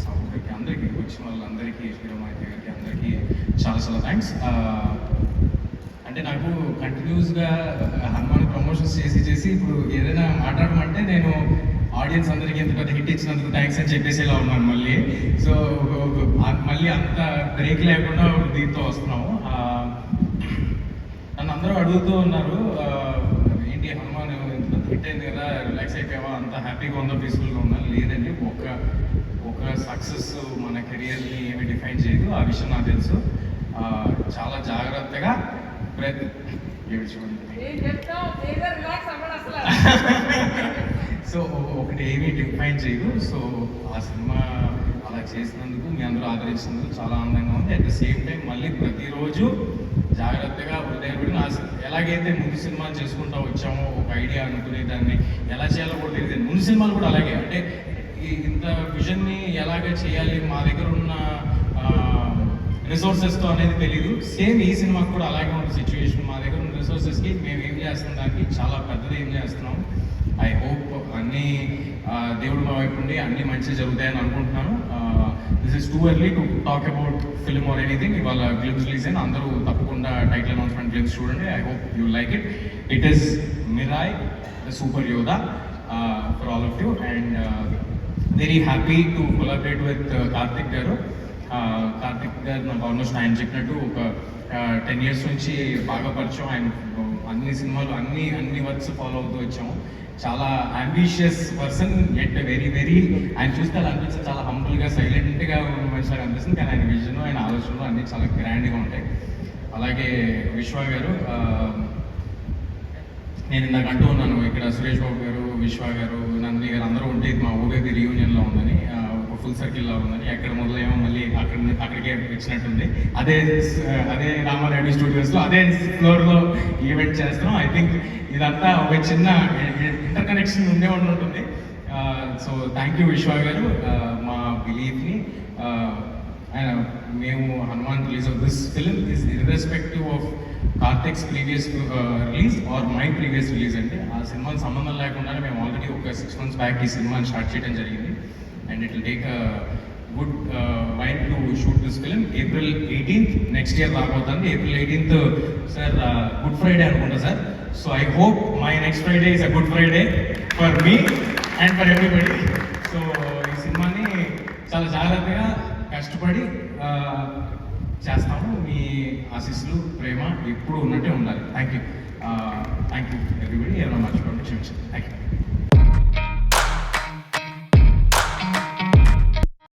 సాగు గారికి, అందరికీ వచ్చిన వాళ్ళందరికీ, శ్రీరామాయణ గారికి అందరికీ చాలా చాలా థ్యాంక్స్. అంటే నాకు కంటిన్యూస్గా హనుమాన్ ప్రమోషన్స్ చేసి ఇప్పుడు ఏదైనా మాట్లాడమంటే నేను ఆడియన్స్ అందరికీ ఎంత పెద్ద హిట్ ఇచ్చినందుకు థ్యాంక్స్ అని చెప్పేసేలా ఉన్నాను మళ్ళీ. సో మళ్ళీ అంత బ్రేక్ లేకుండా దీంతో వస్తున్నాము. నన్ను అందరూ అడుగుతూ ఉన్నారు, ఏంటి హనుమాన్ ఇంత హిట్ అయింది కదా, రిలాక్స్ అయిపోయావా, అంత హ్యాపీగా ఉందా, పీస్ఫుల్గా ఉందా? లేదండి, ఒక సక్సెస్ మన కెరియర్ని ఏమి డిఫైన్ చేయదు, ఆ విషయం నాకు తెలుసు. చాలా జాగ్రత్తగా సో ఒకటి ఏమీ డిఫైన్ చేయదు. సో ఆ సినిమా అలా చేసినందుకు, మీ అందరూ ఆదరించినందుకు చాలా ఆనందంగా ఉంది. అట్ ద సేమ్ టైం మళ్ళీ ప్రతిరోజు జాగ్రత్తగా హృదయపడి ఎలాగైతే ముందు సినిమాలు చేసుకుంటూ వచ్చామో, ఒక ఐడియా అనుకుని దాన్ని ఎలా చేయాలో కూడా తెలియదు. ముందు సినిమాలు కూడా అలాగే, అంటే ఇంత విజన్ని ఎలాగ చేయాలి, మా దగ్గర ఉన్న రిసోర్సెస్తో అనేది తెలీదు. సేమ్ ఈ సినిమాకి కూడా అలాగే ఉన్న సిచ్యువేషన్. మా దగ్గర ఉన్న రిసోర్సెస్కి మేము ఏం చేస్తున్నాం, దానికి చాలా పెద్దది ఏం చేస్తున్నాం. ఐ హోప్ అన్నీ దేవుడు మా వైపు ఉండి అన్నీ మంచిగా జరుగుతాయని అనుకుంటున్నాను. This is too early to talk about film or anything. ఇవాళ గ్లిమ్స్ రిలీజ్ అయిన అందరూ తప్పకుండా టైటిల్ అనౌన్స్మెంట్ గ్లిమ్స్ చూడండి. I hope you like it. It is Mirai the super Yodha for all of you, and very happy to collaborate with Karthik garu. Karthik గారు నాకు almost ఆయన చెప్పినట్టు ఒక 10 years నుంచి బాగా పరిచయం. ఆయన అన్ని సినిమాలు అన్ని వర్క్స్ ఫాలో అవుతూ వచ్చాము. చాలా అంబిషియస్ పర్సన్, ఎట్ వెరీ ఆయన చూస్తే అలా అనిపిస్తుంది, చాలా హంబుల్గా సైలెంట్గా మనిషిగా అనిపిస్తుంది. కానీ ఆయన విజన్, ఆయన ఆలోచనలు అన్నీ చాలా గ్రాండ్గా ఉంటాయి. అలాగే విశ్వ గారు, నేను ఇందాక అంటూ ఉన్నాను, ఇక్కడ సురేష్ బాబు గారు, విశ్వ గారు, నందిని గారు అందరూ ఉంటే ఇది మా ఊబేబీ రీయూనియన్లో ఉందని, ఒక ఫుల్ సర్కిల్లో ఉందని, ఎక్కడ మొదలయ్యామో మళ్ళీ అక్కడికే వచ్చినట్టుంది. అదే రామారెడ్డి స్టూడియోస్లో అదే ఫ్లోర్లో ఈవెంట్ చేస్తున్నాం. ఐ థింక్ ఇదంతా ఒక చిన్న ఇంటర్ కనెక్షన్ ఉండే ఉంటుంది. సో థ్యాంక్ యూ విశ్వ గారు. మా బిలీఫ్ని ఆయన, మేము Hanuman release of this film is irrespective of Karthik's previous release are my previous release అండి. ఆ సినిమాకి సంబంధం లేకుండానే మేము ఆల్రెడీ ఒక 6 months బ్యాక్ ఈ సినిమాని స్టార్ట్ చేయడం జరిగింది. And it will take good while to shoot this film. April 18th next year రాబోతుంది. April 18th sir good Friday అనుకుంటా sir. So I hope my next Friday is a good Friday for me and for everybody. సో ఈ సినిమాని చాలా జాగ్రత్తగా కష్టపడి చేస్తాము. మీ ఆశీస్సులు, ప్రేమ ఎప్పుడు ఉన్నట్టే ఉండాలి. Thank you everybody. ఏమైనా మర్చిపోండి, క్షమించండి. Thank you.